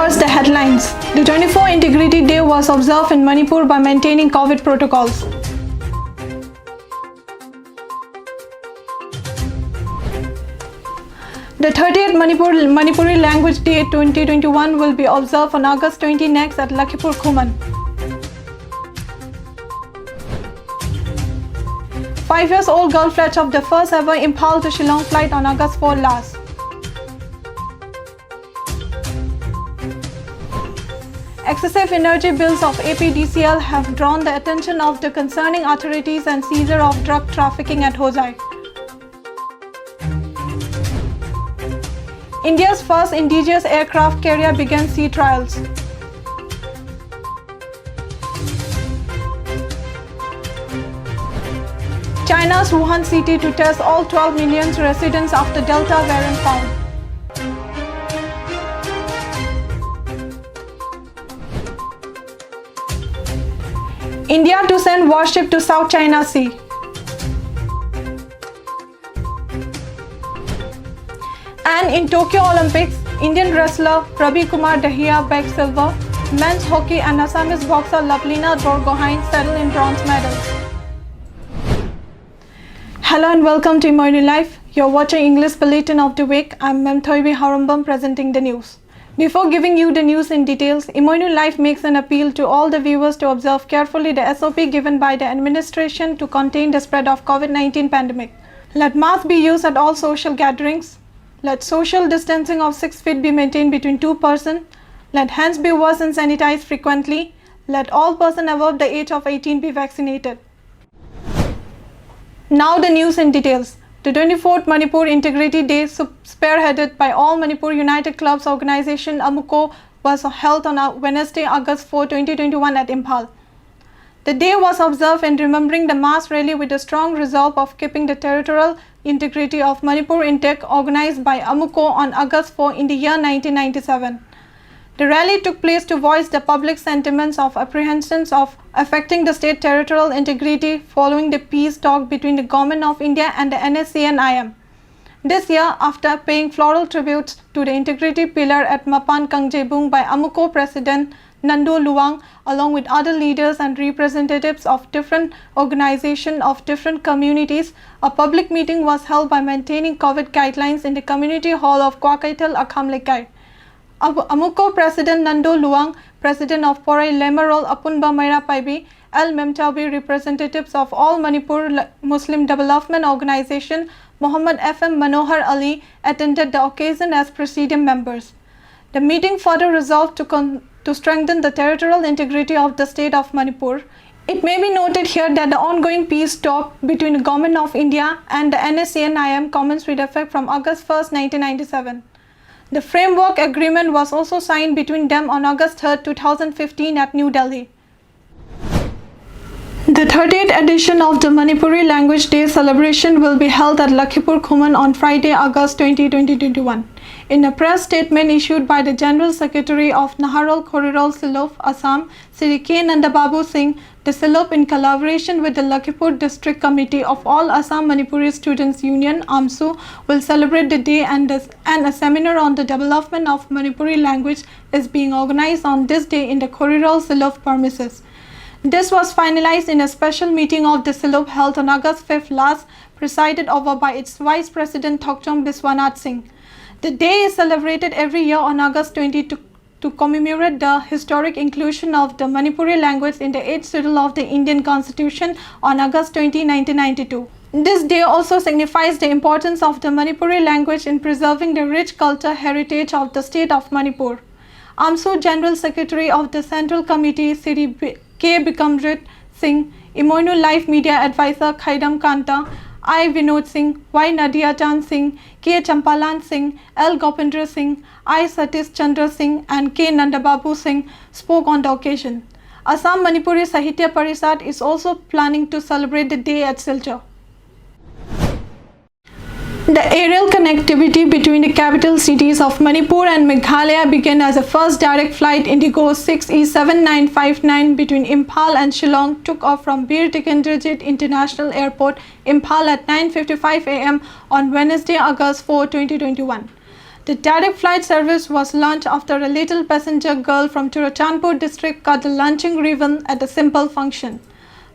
First, the headlines. The 24 Integrity Day was observed in Manipur by maintaining COVID protocols. The 30th Manipuri Language Day 2021 will be observed on August 20 next at Lakhipur Khuman. 5-year-old girl fled off the first ever Impal to Shillong flight on August 4 last. Excessive energy bills of APDCL have drawn the attention of the concerning authorities and seizure of drug trafficking at Hosai. India's first indigenous aircraft carrier began sea trials. China's Wuhan city to test all 12 million residents after Delta variant found. India to send warship to South China Sea. And in Tokyo Olympics, Indian wrestler Ravi Kumar Dahiya bagged silver. Men's hockey and Assamese boxer Laplina Borgohain settled in bronze medals. Hello and welcome to Emoinu Live. You're watching English Bulletin of the Week. I'm Mem Thoibi Harambam presenting the news. Before giving you the news in details, Emoinu Live makes an appeal to all the viewers to observe carefully the SOP given by the administration to contain the spread of COVID-19 pandemic. Let masks be used at all social gatherings. Let social distancing of 6 feet be maintained between two persons. Let hands be washed and sanitized frequently. Let all persons above the age of 18 be vaccinated. Now the news in details. The 24th Manipur Integrity Day, spearheaded by All Manipur United Clubs organization AMUCO, was held on Wednesday, August 4, 2021 at Impal. The day was observed in remembering the mass rally with a strong resolve of keeping the territorial integrity of Manipur intact, organized by AMUCO on August 4 in the year 1997. The rally took place to voice the public sentiments of apprehensions of affecting the state territorial integrity following the peace talk between the Government of India and the NSC and IM. This year, after paying floral tributes to the integrity pillar at Mapan Kangjebung by AMUCO President Nando Luang, along with other leaders and representatives of different organizations of different communities, a public meeting was held by maintaining COVID guidelines in the community hall of Kwakaital, Akhamlekai. AMUCO President Nando Luang, President of Porai Lemarol Apunba Maira Paibi, L. Memtabi, representatives of All Manipur Muslim Development Organization, Muhammad F.M. Manohar Ali, attended the occasion as presidium members. The meeting further resolved to strengthen the territorial integrity of the state of Manipur. It may be noted here that the ongoing peace talk between the Government of India and the NSC and IM commenced with effect from August 1, 1997. The framework agreement was also signed between them on August 3, 2015 at New Delhi. The 30th edition of the Manipuri Language Day celebration will be held at Lakhipur Khuman on Friday, August 2021. In a press statement issued by the General Secretary of Naharol Khoriral Silop, Assam, Sri K. Nandababu Singh, the Silop, in collaboration with the Lakhipur District Committee of All Assam Manipuri Students Union, AMSU, will celebrate the day, and a seminar on the development of Manipuri language is being organized on this day in the Khoriral Silop premises. This was finalized in a special meeting of the Silop held on August 5 last, presided over by its Vice President Thokchom Biswanath Singh. The day is celebrated every year on August 20 to commemorate the historic inclusion of the Manipuri language in the 8th schedule of the Indian Constitution on August 20, 1992. This day also signifies the importance of the Manipuri language in preserving the rich cultural heritage of the state of Manipur. AMSU General Secretary of the Central Committee, Sri K. Bikamrit Singh, Emoinu Life Media Advisor Khaidam Kanta, I. Vinod Singh, Y. Nadia Chand Singh, K. Champalan Singh, L. Gopindra Singh, I. Satish Chandra Singh and K. Nandababu Singh spoke on the occasion. Assam Manipuri Sahitya Parishad is also planning to celebrate the day at Silchar. The aerial connectivity between the capital cities of Manipur and Meghalaya began as a first direct flight Indigo 6E7959 between Impal and Shillong took off from Bir Tikendrajit International Airport, Impal at 9:55 am on Wednesday, August 4, 2021. The direct flight service was launched after a little passenger girl from Churachandpur district cut the launching ribbon at a simple function.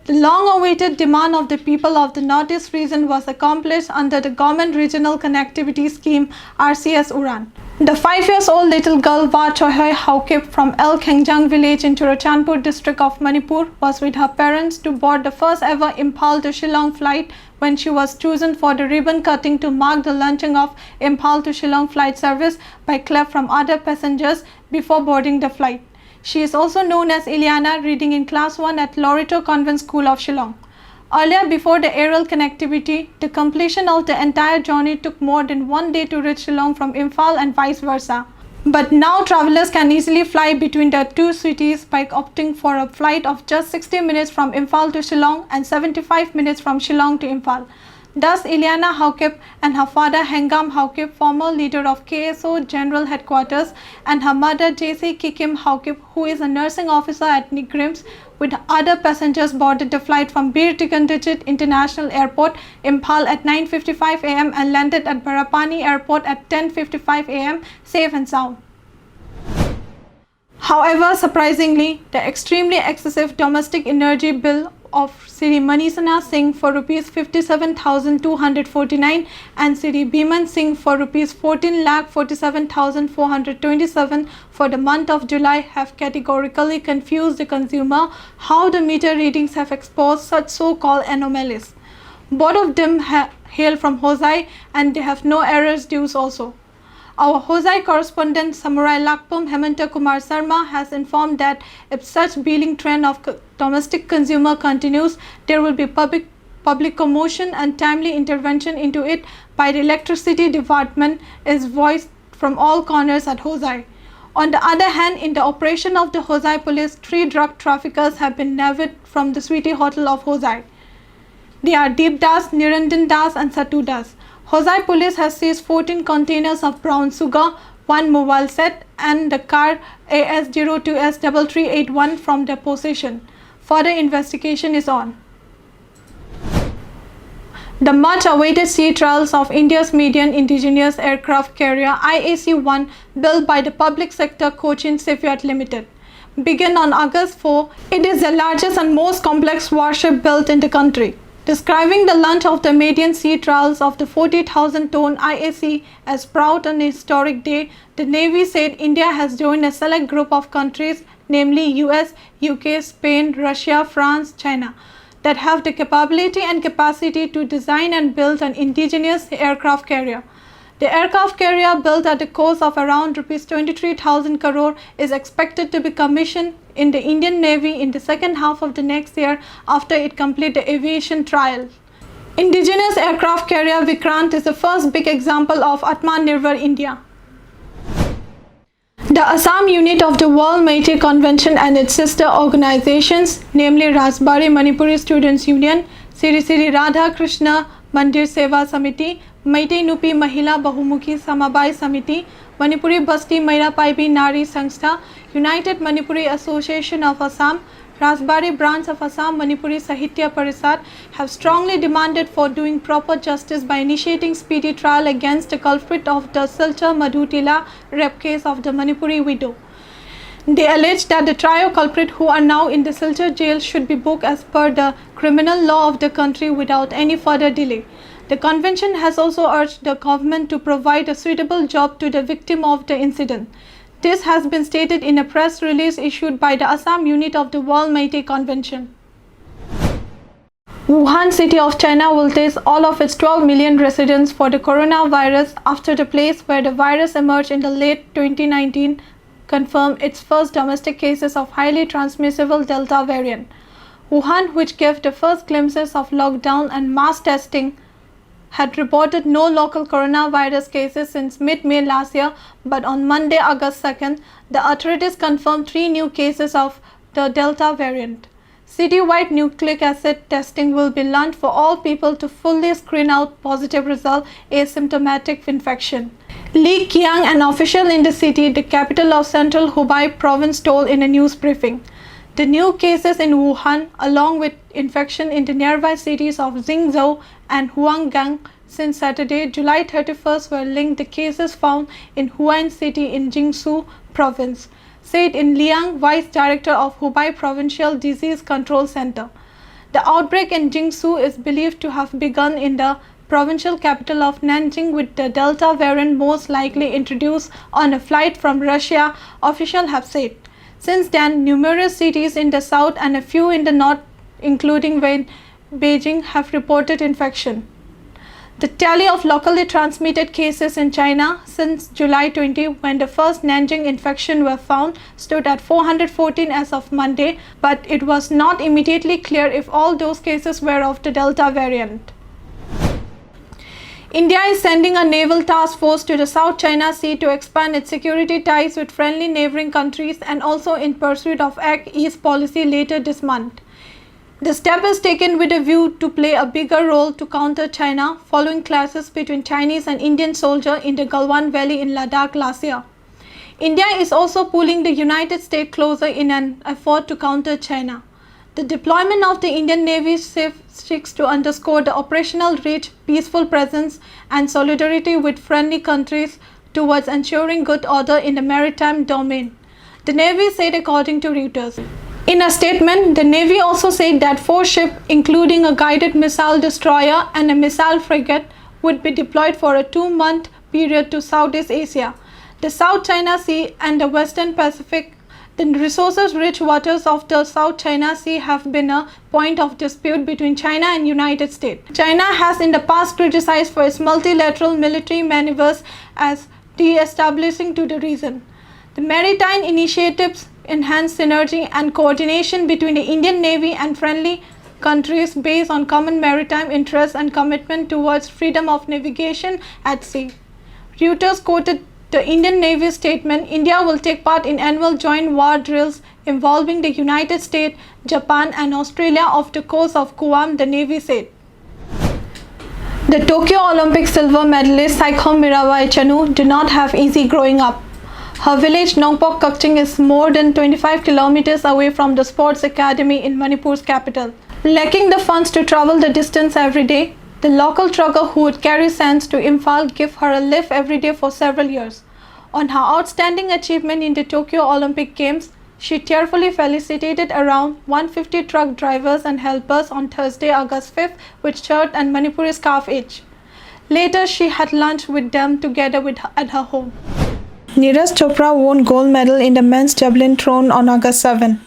The long-awaited demand of the people of the Northeast region was accomplished under the Government Regional Connectivity Scheme RCS Uran. The 5-year-old little girl Wa Chohoi Haukip from El Khengjang village in Churachandpur district of Manipur was with her parents to board the first ever Imphal to Shillong flight when she was chosen for the ribbon cutting to mark the launching of Imphal to Shillong flight service by clap from other passengers before boarding the flight. She is also known as Ileana, reading in class 1 at Lorito Convent School of Shillong. Earlier, before the aerial connectivity, the completion of the entire journey took more than 1 day to reach Shillong from Imphal and vice versa. But now travelers can easily fly between the two cities by opting for a flight of just 60 minutes from Imphal to Shillong and 75 minutes from Shillong to Imphal. Thus, Ileana Haukip and her father Hengam Haukip, former leader of KSO General Headquarters, and her mother JC Kikim Haukip, who is a nursing officer at Nigrims, with other passengers boarded the flight from Bir Tigandijit International Airport, Imphal at 9:55 am and landed at Barapani Airport at 10:55 am, safe and sound. However, surprisingly, the extremely excessive domestic energy bill of Sri Manisana Singh for Rs 57,249 and Sri Bhiman Singh for Rs 14,47,427 for the month of July have categorically confused the consumer how the meter readings have exposed such so-called anomalies. Both of them hail from Hosai and they have no errors dues also. Our Hosai correspondent Samurai Lakpum Hemanta Kumar Sarma has informed that if such billing trend of domestic consumer continues, there will be public commotion and timely intervention into it by the electricity department is voiced from all corners at Hosai. On the other hand, in the operation of the Hosai police, 3 drug traffickers have been nabbed from the Sweetie Hotel of Hosai. They are Deep Das, Niranjan Das and Satu Das. Hosai police has seized 14 containers of brown sugar, 1 mobile set and the car AS02S3381 from their possession. Further investigation is on. The much-awaited sea trials of India's median indigenous aircraft carrier IAC-1 built by the public sector Cochin Shipyard Limited began on August 4. It is the largest and most complex warship built in the country. Describing the launch of the maiden sea trials of the 40,000-ton IAC as proud and historic day, the Navy said India has joined a select group of countries, namely US, UK, Spain, Russia, France, China, that have the capability and capacity to design and build an indigenous aircraft carrier. The aircraft carrier, built at a cost of around Rs 23,000 crore, is expected to be commissioned in the Indian Navy in the second half of the next year after it completes the aviation trial. Indigenous aircraft carrier Vikrant is the first big example of Atmanirbhar India. The Assam unit of the World Meitei Convention and its sister organizations, namely Rajbari Manipuri Students Union, Sri Sri Radha Krishna Mandir Seva Samiti, Meitei Nupi Mahila Bahumukhi Samabai Samiti, Manipuri Basti Maira Paibi Nari Sangstha, United Manipuri Association of Assam, Rajbari branch of Assam Manipuri Sahitya Parisad have strongly demanded for doing proper justice by initiating speedy trial against the culprit of the Silchar Madhutila rape case of the Manipuri widow. They allege that the trio culprits who are now in the Silchar jail should be booked as per the criminal law of the country without any further delay. The convention has also urged the government to provide a suitable job to the victim of the incident. This has been stated in a press release issued by the Assam unit of the World Meitei Convention. Wuhan city of China will test all of its 12 million residents for the coronavirus after the place where the virus emerged in the late 2019 confirmed its first domestic cases of highly transmissible Delta variant. Wuhan, which gave the first glimpses of lockdown and mass testing, had reported no local coronavirus cases since mid-May last year, but on Monday, August 2nd, the authorities confirmed 3 new cases of the Delta variant. Citywide nucleic acid testing will be launched for all people to fully screen out positive result asymptomatic infection. Li Qiang, an official in the city, the capital of central Hubei province, told in a news briefing. The new cases in Wuhan, along with infection in the nearby cities of Jingzhou and Huanggang since Saturday, July 31st, were linked to cases found in Huan City in Jiangsu Province, said in Liang, Vice Director of Hubei Provincial Disease Control Center. The outbreak in Jiangsu is believed to have begun in the provincial capital of Nanjing, with the Delta variant most likely introduced on a flight from Russia, officials have said. Since then, numerous cities in the south and a few in the north, including Beijing, have reported infection. The tally of locally transmitted cases in China since July 20, when the first Nanjing infection were found, stood at 414 as of Monday, but it was not immediately clear if all those cases were of the Delta variant. India is sending a naval task force to the South China Sea to expand its security ties with friendly neighboring countries and also in pursuit of Act East policy later this month. The step is taken with a view to play a bigger role to counter China following clashes between Chinese and Indian soldiers in the Galwan Valley in Ladakh last year. India is also pulling the United States closer in an effort to counter China. The deployment of the Indian Navy seeks to underscore the operational reach, peaceful presence, and solidarity with friendly countries towards ensuring good order in the maritime domain, the Navy said according to Reuters. In a statement, the Navy also said that 4 ships, including a guided missile destroyer and a missile frigate, would be deployed for a 2-month period to Southeast Asia, the South China Sea, and the Western Pacific. The resources-rich waters of the South China Sea have been a point of dispute between China and United States. China has in the past criticized for its multilateral military maneuvers as destabilizing to the region. The maritime initiatives enhance synergy and coordination between the Indian Navy and friendly countries based on common maritime interests and commitment towards freedom of navigation at sea. Reuters quoted the Indian Navy statement, India will take part in annual joint war drills involving the United States, Japan, and Australia off the coast of Guam, the Navy said. The Tokyo Olympic silver medalist Saiko Mirabai Chanu did not have easy growing up. Her village Nongpok Kakching is more than 25 kilometers away from the sports academy in Manipur's capital. Lacking the funds to travel the distance every day, the local trucker who would carry sands to Imphal gave her a lift every day for several years. On her outstanding achievement in the Tokyo Olympic Games, she tearfully felicitated around 150 truck drivers and helpers on Thursday, August 5th with shirt and Manipuri scarf each. Later, she had lunch with them together at her home. Neeraj Chopra won gold medal in the men's javelin thrown on August 7.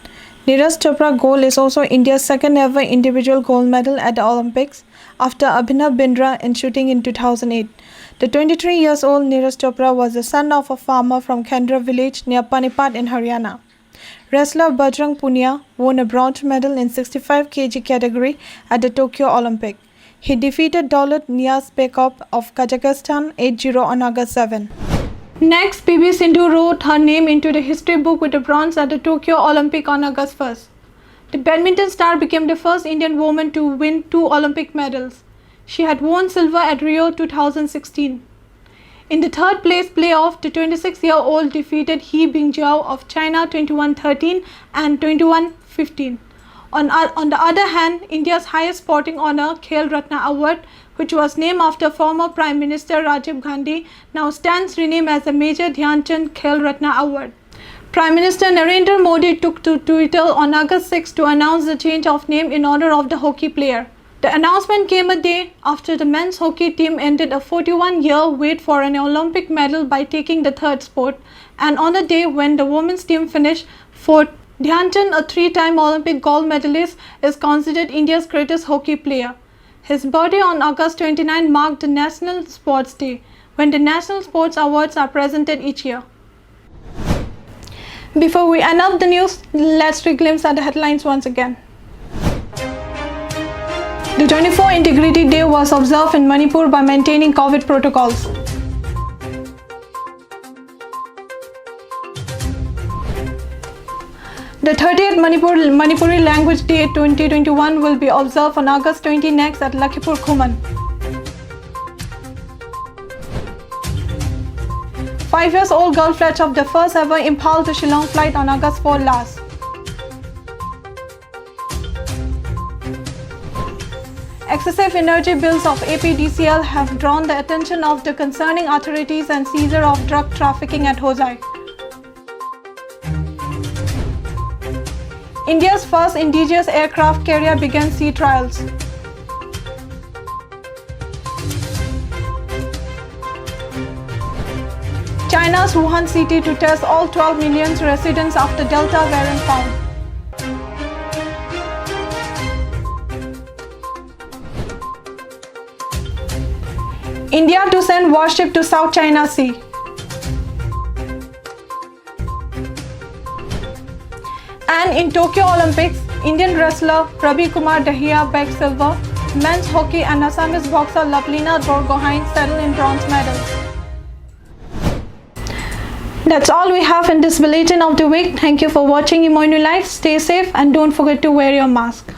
Neeraj Chopra gold is also India's second ever individual gold medal at the Olympics, after Abhinav Bindra in shooting in 2008. The 23-year-old Neeraj Chopra was the son of a farmer from Khendra village near Panipat in Haryana. Wrestler Bajrang Punia won a bronze medal in 65 kg category at the Tokyo Olympic. He defeated Daulat Niyazbekov of Kazakhstan 8-0 on August 7. Next, PV Sindhu wrote her name into the history book with a bronze at the Tokyo Olympic on August 1st. The badminton star became the first Indian woman to win 2 Olympic medals. She had won silver at Rio 2016. In the third place playoff, the 26-year-old defeated He Bingjiao of China 21-13 and 21-15. On the other hand, India's highest sporting honor, Khel Ratna Award, which was named after former Prime Minister Rajiv Gandhi, now stands renamed as the Major Dhyan Chand Khel Ratna Award. Prime Minister Narendra Modi took to Twitter on August 6 to announce the change of name in honor of the hockey player. The announcement came a day after the men's hockey team ended a 41-year wait for an Olympic medal by taking the third spot, and on a day when the women's team finished fourth. Dhyan Chand, a 3-time Olympic gold medalist, is considered India's greatest hockey player. His birthday on August 29 marked the National Sports Day, when the National Sports Awards are presented each year. Before we end up the news, let's glimpse at the headlines once again. The 24 Integrity Day was observed in Manipur by maintaining COVID protocols. The 30th Manipuri Language Day 2021 will be observed on August 20 next at Lakhipur Khuman. 5-year-old girl fetched off the first ever Imphal to Shillong flight on August 4 last. Excessive energy bills of APDCL have drawn the attention of the concerning authorities and seizure of drug trafficking at Hosai. India's first indigenous aircraft carrier began sea trials. China's Wuhan city to test all 12 million residents after Delta variant found. India to send warship to South China Sea. And in Tokyo Olympics, Indian wrestler Ravi Kumar Dahiya bagged silver. Men's hockey and Assamese boxer Laplina Borgohain settled in bronze medals. That's all we have in this bulletin of the week. Thank you for watching Emoinu Live. Stay safe and don't forget to wear your mask.